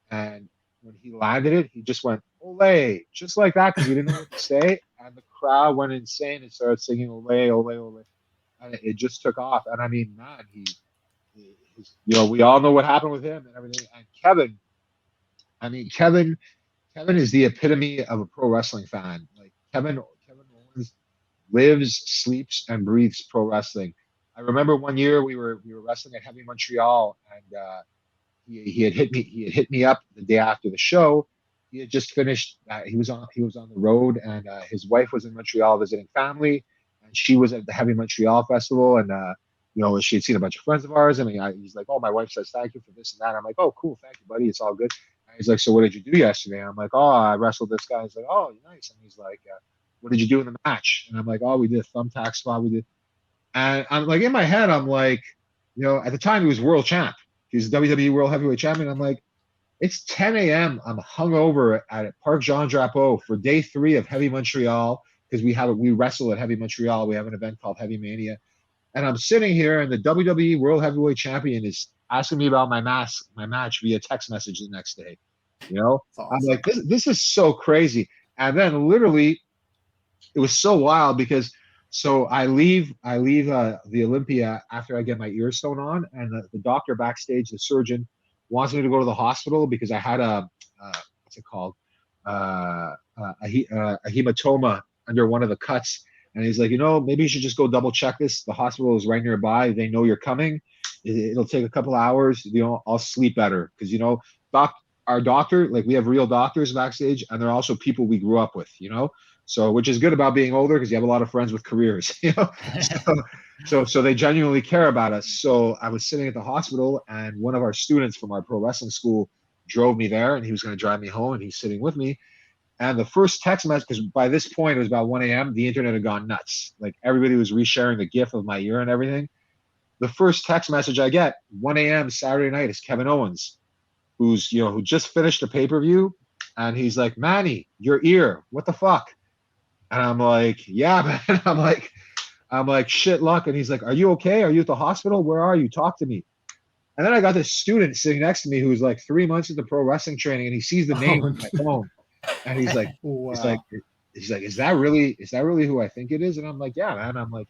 when he landed it, he just went "Ole," just like that, because he didn't know what to say, and the crowd went insane and started singing "Ole, Ole, Ole," and it just took off. And I mean, man, you know, we all know what happened with him and everything. And Kevin is the epitome of a pro wrestling fan. Like Kevin Owens lives, sleeps, and breathes pro wrestling. I remember one year we were wrestling at Heavy Montreal, and he had hit me up the day after the show. He had just finished. He was on the road, and his wife was in Montreal visiting family, and she was at the Heavy Montreal festival, and you know, she had seen a bunch of friends of ours. I mean, he's like, "Oh, my wife says thank you for this and that." I'm like, "Oh, cool, thank you, buddy. It's all good." And he's like, "So what did you do yesterday?" And I'm like, "Oh, I wrestled this guy." He's like, "Oh, nice." And he's like, "What did you do in the match?" And I'm like, "Oh, we did a thumbtack spot. We did." And I'm like, in my head, I'm like, you know, at the time he was world champ. He's WWE World Heavyweight Champion. I'm like, it's 10 a.m. I'm hungover at Parc Jean Drapeau for day 3 of Heavy Montreal, because we wrestle at Heavy Montreal. We have an event called Heavy Mania. And I'm sitting here, and the WWE World Heavyweight Champion is asking me about my match via text message the next day. You know, Awesome. I'm like, this is so crazy. And then literally, it was so wild because so I leave the Olympia after I get my ear sewn on, and the doctor backstage, the surgeon, wants me to go to the hospital because I had what's it called, a hematoma under one of the cuts, and he's like, maybe you should just go double check this. The hospital is right nearby. They know you're coming. It'll take a couple of hours. I'll sleep better because our doctor, like we have real doctors backstage, and they're also people we grew up with. So, which is good about being older because you have a lot of friends with careers, So they genuinely care about us. So I was sitting at the hospital, and one of our students from our pro wrestling school drove me there, and he was going to drive me home, and he's sitting with me. And the first text message, because by this point it was about 1 a.m., the internet had gone nuts. Like everybody was resharing the GIF of my ear and everything. The first text message I get, 1 a.m. Saturday night, is Kevin Owens, who just finished a pay-per-view, and he's like, Manny, your ear, what the fuck? And I'm like, yeah, man. I'm like, shit luck. And he's like, are you okay? Are you at the hospital? Where are you? Talk to me. And then I got this student sitting next to me who's like 3 months into pro wrestling training, and he sees the name on my phone, and he's like, wow. he's like, is that really who I think it is? And I'm like, yeah, man. I'm like,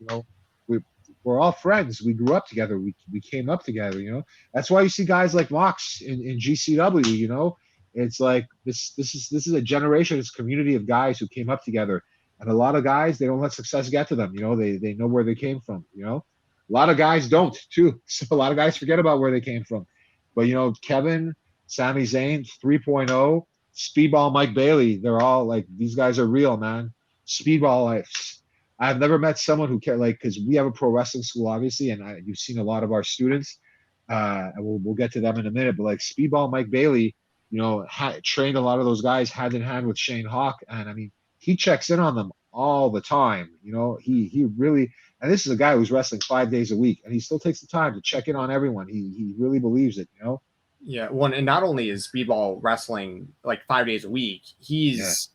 we're all friends. We grew up together. We came up together. That's why you see guys like Mox in GCW. It's like this is a generation, this community of guys who came up together. And a lot of guys, they don't let success get to them. They know where they came from. A lot of guys don't too. So a lot of guys forget about where they came from. But Kevin, Sami Zayn, 3.0, Speedball Mike Bailey, they're all like, these guys are real, man. Speedball, I've never met someone who care, like, because we have a pro wrestling school, obviously, and you've seen a lot of our students. And we'll get to them in a minute. But like Speedball Mike Bailey, trained a lot of those guys hand in hand with Shane Hawk, and I mean, he checks in on them all the time. He really, and this is a guy who's wrestling 5 days a week, and he still takes the time to check in on everyone. He really believes it. Yeah. One, and not only is Speedball wrestling like 5 days a week, he's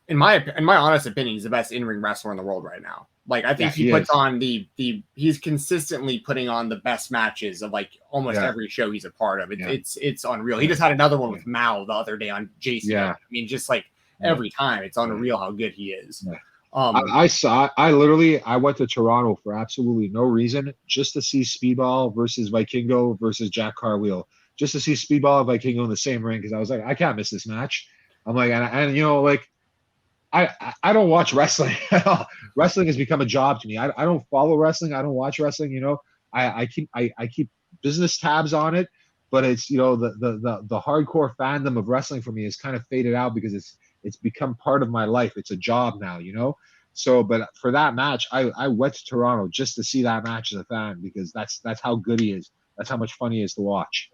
in my honest opinion, he's the best in-ring wrestler in the world right now. Like I think he puts on he's consistently putting on the best matches of like almost every show he's a part of. It's unreal. He just had another one with Mao the other day on JC. Yeah. I mean, just like every time, it's unreal how good he is. Yeah. I went to Toronto for absolutely no reason, just to see Speedball versus Vikingo versus Jack Carwheel, just to see Speedball and Vikingo in the same ring, because I was like, I can't miss this match. I'm like, and like, I don't watch wrestling at all. Wrestling has become a job to me. I don't follow wrestling. I don't watch wrestling. I keep business tabs on it, but it's the hardcore fandom of wrestling for me is kind of faded out because it's become part of my life. It's a job now, So, but for that match, I went to Toronto just to see that match as a fan, because that's how good he is. That's how much fun he is to watch.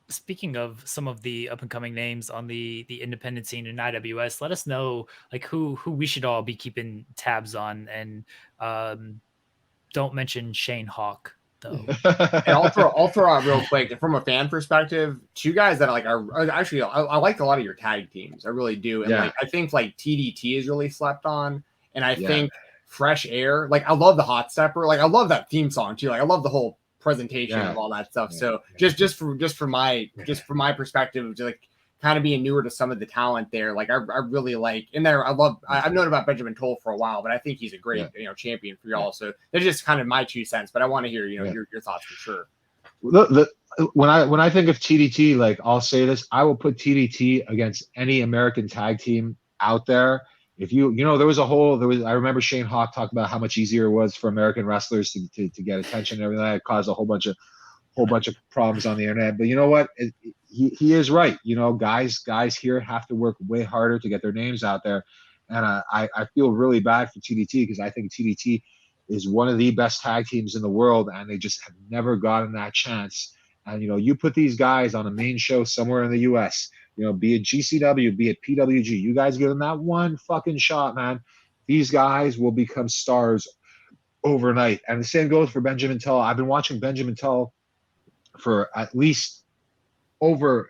Speaking of some of the up and coming names on the independent scene in IWS, let us know like who we should all be keeping tabs on, and don't mention Shane Hawk though. And I'll throw out real quick from a fan perspective, two guys that are actually I like a lot of your tag teams. I really do, and like I think like TDT is really slept on, and I think Fresh Air. Like I love the Hot Stepper. Like I love that theme song too. Like I love the whole presentation of all that stuff. So just from my perspective, just like kind of being newer to some of the talent there, like I really like in there. I've known about Benjamin Toll for a while, but I think he's a great champion for y'all. So that's just kind of my 2 cents, but I want to hear your thoughts for sure. When I think of TDT, like I'll say this, I will put TDT against any American tag team out there. If I remember Shane Hawk talked about how much easier it was for American wrestlers to get attention and everything. It caused a whole bunch of problems on the internet. But you know what? He is right. Guys here have to work way harder to get their names out there. And I feel really bad for TDT, because I think TDT is one of the best tag teams in the world, and they just have never gotten that chance. And, you put these guys on a main show somewhere in the U.S., be it GCW, be it PWG, you guys give them that one fucking shot, man. These guys will become stars overnight. And the same goes for Benjamin Tull. I've been watching Benjamin Tull for at least over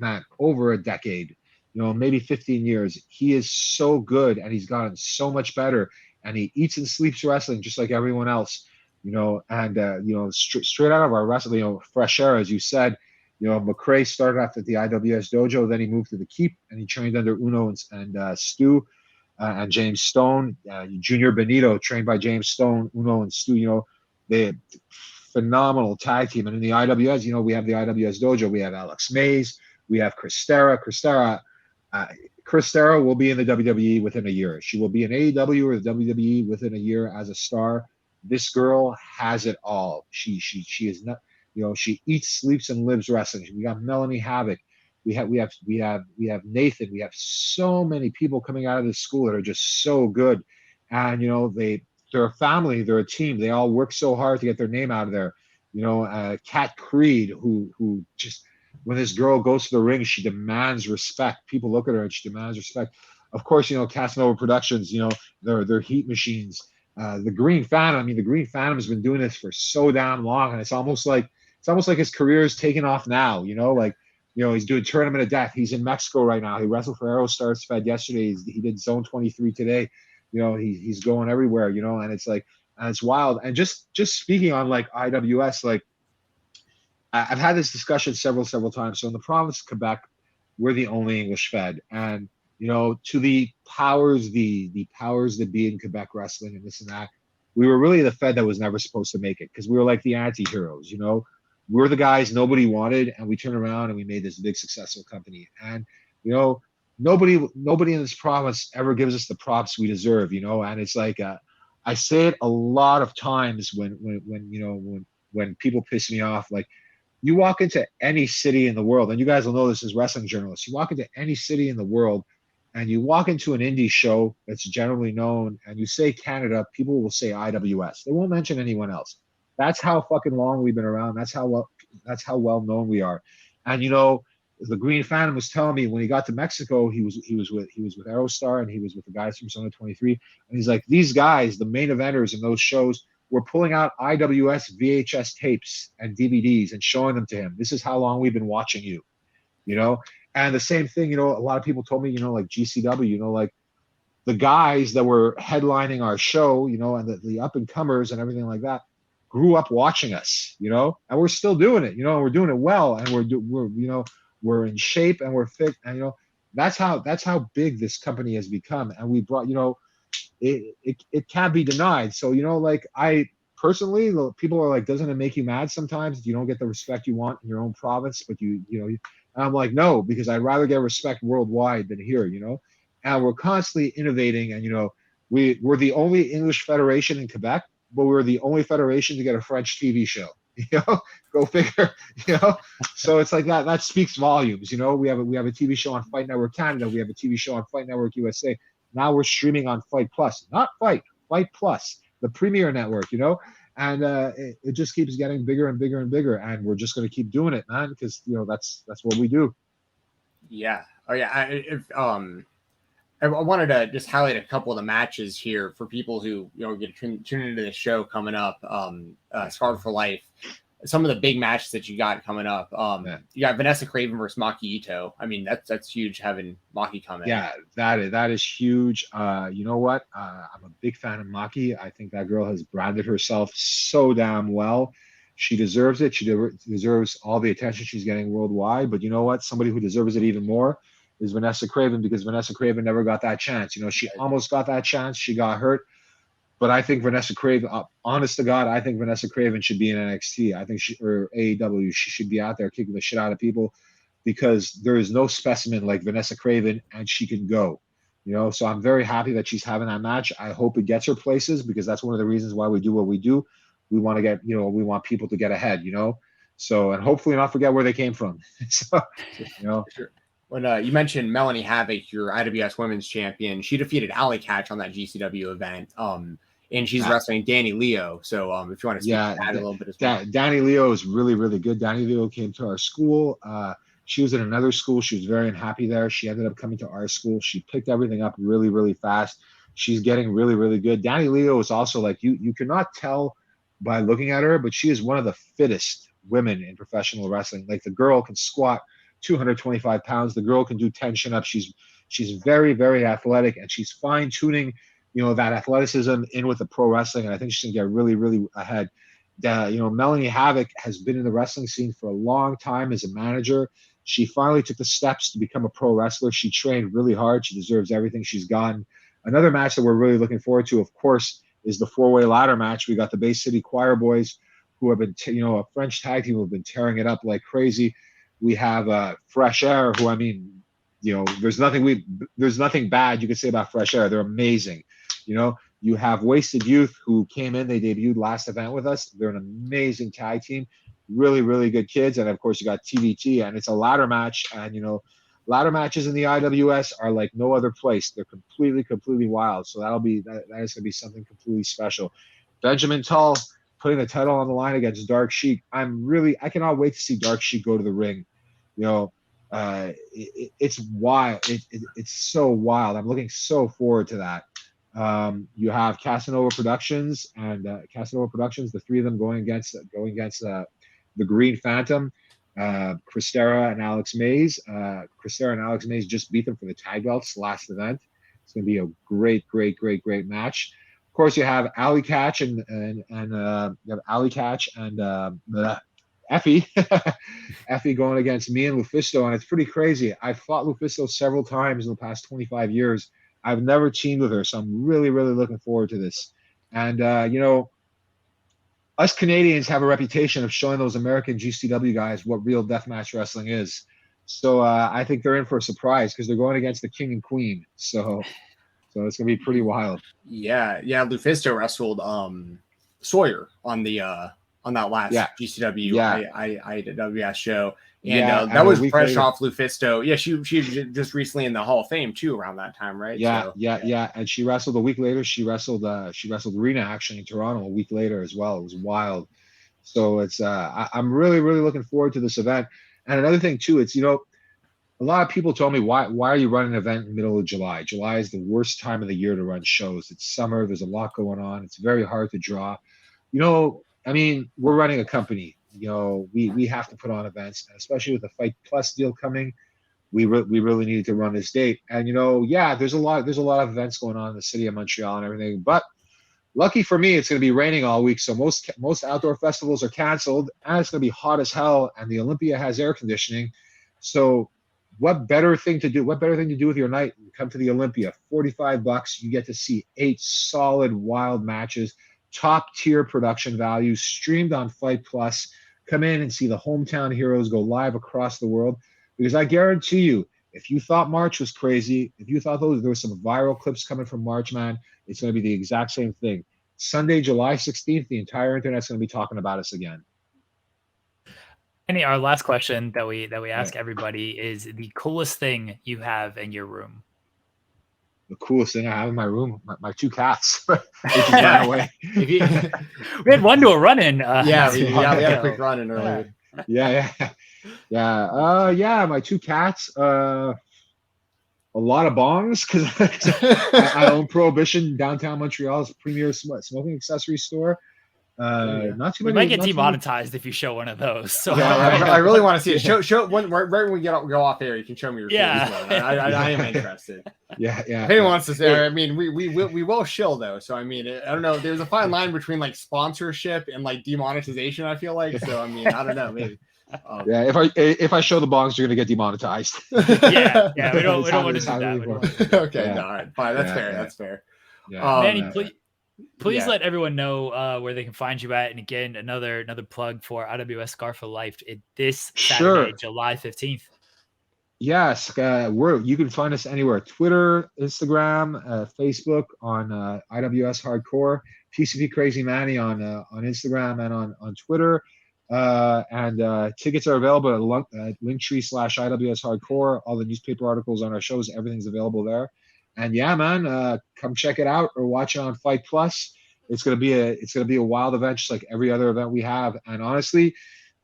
a decade, maybe 15 years. He is so good, and he's gotten so much better, and he eats and sleeps wrestling just like everyone else, and straight out of our wrestling, Fresh Air, as you said, You know, McRae started off at the IWS dojo, then he moved to the Keep, and he trained under Uno and Stu and James Stone. Junior Benito trained by James Stone, Uno and Stu. You know, they phenomenal tag team. And in the IWS, you know, we have the IWS dojo. We have Alex Mays. We have Christera. Christera will be in the WWE within a year. She will be in AEW or the WWE within a year as a star. This girl has it all. She is not. You know, she eats, sleeps, and lives wrestling. We got Melanie Havoc. We have Nathan. We have so many people coming out of this school that are just so good. And you know, they're a family. They're a team. They all work so hard to get their name out of there. You know, Kat Creed, who just when this girl goes to the ring, she demands respect. People look at her and she demands respect. Of course, you know, Casanova Productions. You know, they're heat machines. The Green Phantom. I mean, the Green Phantom has been doing this for so damn long, and it's almost like his career is taking off now, you know, like, you know, he's doing Tournament of Death. He's in Mexico right now. He wrestled for Aerostar's Fed yesterday. He did Zone 23 today. You know, he's going everywhere, you know, and it's like, and it's wild. And just speaking on like IWS, like I've had this discussion several times. So in the province of Quebec, we're the only English Fed. And, you know, to the powers that be in Quebec wrestling and this and that, we were really the Fed that was never supposed to make it because we were like the anti-heroes, you know. We're the guys nobody wanted, and we turned around and we made this big successful company. And you know, nobody in this province ever gives us the props we deserve, you know. And it's like I say it a lot of times when people piss me off. Like, you walk into any city in the world, and you guys will know this as wrestling journalists. You walk into any city in the world, and you walk into an indie show that's generally known, and you say Canada, people will say IWS. They won't mention anyone else. That's how fucking long we've been around. That's how well known we are. And you know, the Green Phantom was telling me when he got to Mexico, he was with Aerostar and he was with the guys from Zone 23, and he's like, these guys, the main eventers in those shows, were pulling out IWS VHS tapes and DVDs and showing them to him. This is how long we've been watching you, you know. And the same thing, you know, a lot of people told me, you know, like GCW, you know, like the guys that were headlining our show, you know, and the up and comers and everything like that, grew up watching us, you know, and we're still doing it, you know, and we're doing it well, and we're in shape and we're fit, and you know, that's how big this company has become. And we brought, you know, it can't be denied. So, you know, like I personally, people are like, doesn't it make you mad sometimes if you don't get the respect you want in your own province? But you know, and I'm like, no, because I'd rather get respect worldwide than here, you know. And we're constantly innovating, and you know, we're the only English federation in Quebec, but we're the only federation to get a French TV show. You know, go figure. You know, so it's like that speaks volumes. You know, we have a TV show on Fight Network Canada. We have a TV show on Fight Network USA. Now we're streaming on Fight Plus, not Fight Plus, the premier network. You know, and it just keeps getting bigger and bigger and bigger, and we're just going to keep doing it, man, because you know that's what we do. Yeah. Oh yeah. I wanted to just highlight a couple of the matches here for people who, you know, get to tune into the show coming up. Scarred for Life. Some of the big matches that you got coming up. You got Vanessa Craven versus Maki Ito. I mean, that's huge having Maki come in. Yeah, that is huge. You know what? I'm a big fan of Maki. I think that girl has branded herself so damn well. She deserves it. She deserves all the attention she's getting worldwide. But you know what? Somebody who deserves it even more is Vanessa Craven, because Vanessa Craven never got that chance. You know, she almost got that chance. She got hurt. But I think Vanessa Craven, honest to God, I think Vanessa Craven should be in NXT. I think or AEW, she should be out there kicking the shit out of people, because there is no specimen like Vanessa Craven, and she can go. You know, so I'm very happy that she's having that match. I hope it gets her places, because that's one of the reasons why we do what we do. We want to get, you know, we want people to get ahead, you know. So, and hopefully not forget where they came from. So, you know. Sure. When you mentioned Melanie Havoc, your IWS Women's Champion, she defeated Allie Catch on that GCW event, and she's wrestling Danny Leo. So if you want to speak to that a little bit as well. Danny Leo is really, really good. Danny Leo came to our school. She was in another school. She was very unhappy there. She ended up coming to our school. She picked everything up really, really fast. She's getting really, really good. Danny Leo is also like, you cannot tell by looking at her, but she is one of the fittest women in professional wrestling. Like, the girl can squat 225 pounds. The girl can do 10 chin-ups. She's very, very athletic, and she's fine-tuning, you know, that athleticism in with the pro wrestling, and I think she's going to get really, really ahead. Melanie Havoc has been in the wrestling scene for a long time as a manager. She finally took the steps to become a pro wrestler. She trained really hard. She deserves everything she's gotten. Another match that we're really looking forward to, of course, is the 4-way ladder match. We got the Bay City Choir Boys, who have been, a French tag team who have been tearing it up like crazy. We have Fresh Air, who, I mean, there's nothing bad you could say about Fresh Air. They're amazing. You have Wasted Youth, who came in. They debuted last event with us. They're an amazing tag team. Really, really good kids. And of course, you got TVT, and it's a ladder match. And ladder matches in the IWS are like no other place. They're completely wild. So that is going to be something completely special. Benjamin Tull putting the title on the line against Dark Sheik. I cannot wait to see Dark Sheik go to the ring. It's wild. It's so wild. I'm looking so forward to that. You have Casanova Productions the three of them going against the Green Phantom, Christera and Alex Mays. Christera and Alex Mays just beat them for the tag belts last event. It's going to be a great match. Of course, you have Ali Catch and Effie Effie going against me and Lufisto, and it's pretty crazy. I've fought Lufisto several times in the past 25 years. I've never teamed with her, so I'm really looking forward to this. And us Canadians have a reputation of showing those American GCW guys what real deathmatch wrestling is. So I think they're in for a surprise because they're going against the King and Queen. So it's gonna be pretty wild. Yeah. Lufisto wrestled Sawyer on that last GCW IWS show. And that was fresh off Lufisto. Yeah, she was just recently in the Hall of Fame too around that time, right? Yeah. And she wrestled a week later. She wrestled Rena actually in Toronto a week later as well. It was wild. So it's I'm really looking forward to this event. And another thing too, it's a lot of people told me why are you running an event in the middle of July? July is the worst time of the year to run shows. It's summer. There's a lot going on. It's very hard to draw. I mean, we're running a company. We have to put on events, and especially with the Fight Plus deal coming, we really needed to run this date. And there's a lot of events going on in the city of Montreal and everything. But lucky for me, it's going to be raining all week, so most outdoor festivals are canceled, and it's going to be hot as hell. And the Olympia has air conditioning, so what better thing to do with your night? Come to the Olympia. $45, you get to see 8 solid wild matches. Top tier production value, streamed on Fight Plus. Come in and see the hometown heroes go live across the world. Because I guarantee you, if you thought March was crazy, if you thought there were some viral clips coming from March, man, it's going to be the exact same thing. Sunday, July 16th, the entire internet's going to be talking about us again. Annie, our last question that we ask everybody is the coolest thing you have in your room. The coolest thing I have in my room, my 2 cats. They just ran away. We had one to a run-in. We had a quick run-in earlier. Yeah. My 2 cats. A lot of bongs because I own Prohibition, downtown Montreal's premier smoking accessory store. Not too many. We might get demonetized if you show one of those. So I really want to see it. Show right when we go off air. You can show me your one. I am interested. Yeah. If anyone wants to say, I mean, we will shill though. So I mean, I don't know. There's a fine line between like sponsorship and like demonetization. I feel like so. I mean, I don't know. Maybe. If I show the bongs, you're gonna get demonetized. Yeah. We don't want to do that. Okay. All right. Fine. That's fair. Yeah. Manny, please let everyone know where they can find you at. And again, another plug for IWS Scar for Life this Saturday, July 15th. Yes, you can find us anywhere: Twitter, Instagram, Facebook on IWS Hardcore, PCP Crazy Manny on Instagram and on Twitter. And tickets are available at Linktree/IWS Hardcore. All the newspaper articles on our shows, everything's available there. And yeah, man, come check it out or watch it on Fight Plus. It's gonna be a wild event, just like every other event we have. And honestly,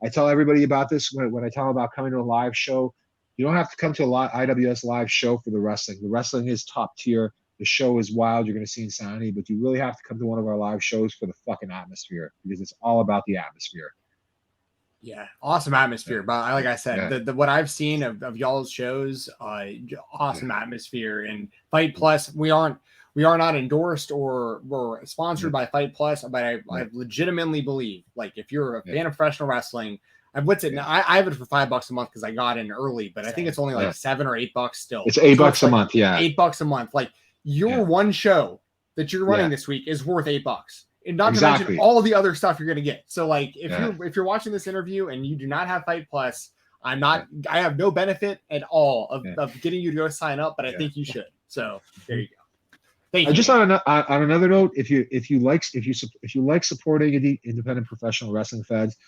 I tell everybody about this when I tell them about coming to a live show. You don't have to come to a IWS live show for the wrestling. The wrestling is top tier. The show is wild. You're gonna see insanity, but you really have to come to one of our live shows for the fucking atmosphere because it's all about the atmosphere. Yeah, awesome atmosphere. But like I said, what I've seen of y'all's shows, awesome atmosphere. And Fight Plus, we aren't we are not endorsed or sponsored by Fight Plus, but I legitimately believe, like, if you're a fan of professional wrestling, what's it now? I have it for $5 a month because I got in early, but I think it's only like $7 or $8 still. It's $8 a month. Yeah. $8 a month. Like, your one show that you're running this week is worth $8. And not to mention all the other stuff you're going to get. So, like, if you're watching this interview and you do not have Fight Plus, I have no benefit at all of getting you to go sign up, but I think you should. So there you go. Thank you. Just on another note, if you like supporting independent professional wrestling fans,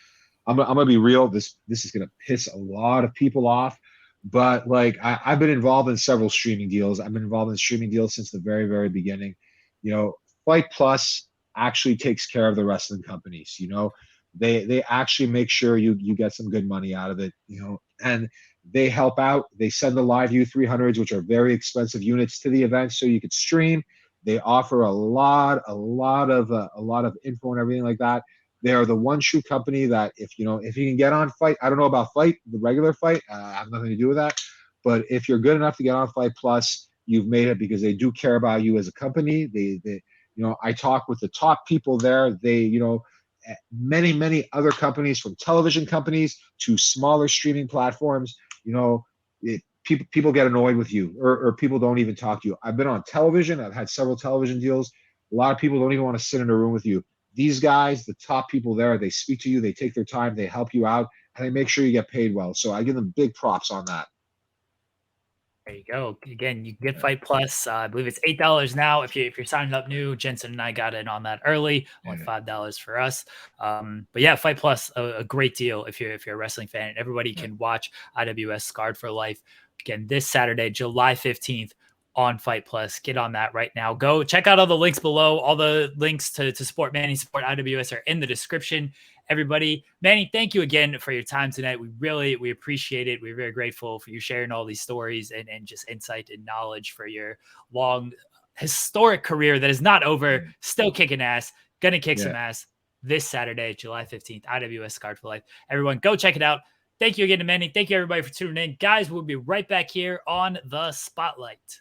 I'm gonna be real. This is gonna piss a lot of people off, but like I've been involved in several streaming deals. I've been involved in streaming deals since the very, very beginning. You know, Fight Plus actually takes care of the wrestling companies. You know, they actually make sure you get some good money out of it. You know, and they help out. They send the Live U300s, which are very expensive units, to the event so you could stream. They offer a lot of info and everything like that. They are the one shoe company that if you can get on Fight, I don't know about Fight, the regular Fight, I have nothing to do with that. But if you're good enough to get on Fight Plus, you've made it because they do care about you as a company. They I talk with the top people there. They, many other companies, from television companies to smaller streaming platforms, people get annoyed with you or people don't even talk to you. I've been on television. I've had several television deals. A lot of people don't even want to sit in a room with you. These guys, the top people there, they speak to you, they take their time, they help you out, and they make sure you get paid well. So I give them big props on that. There you go. Again, you can get Fight Plus. I believe it's $8 now. If you're signing up new, Jensen and I got in on that early, only $5 for us. But yeah, Fight Plus, a great deal if you're a wrestling fan. And everybody can watch IWS Scarred for Life again this Saturday, July 15th. On Fight Plus. Get on that right now. Go check out all the links below. All the links to support Manny, support IWS are in the description. Everybody, Manny, thank you again for your time tonight. We appreciate it. We're very grateful for you sharing all these stories and just insight and knowledge for your long historic career that is not over. Still kicking ass. Gonna kick some ass this Saturday, July 15th, IWS Scarred for Life. Everyone, go check it out. Thank you again to Manny. Thank you everybody for tuning in. Guys, we'll be right back here on The Spotlight.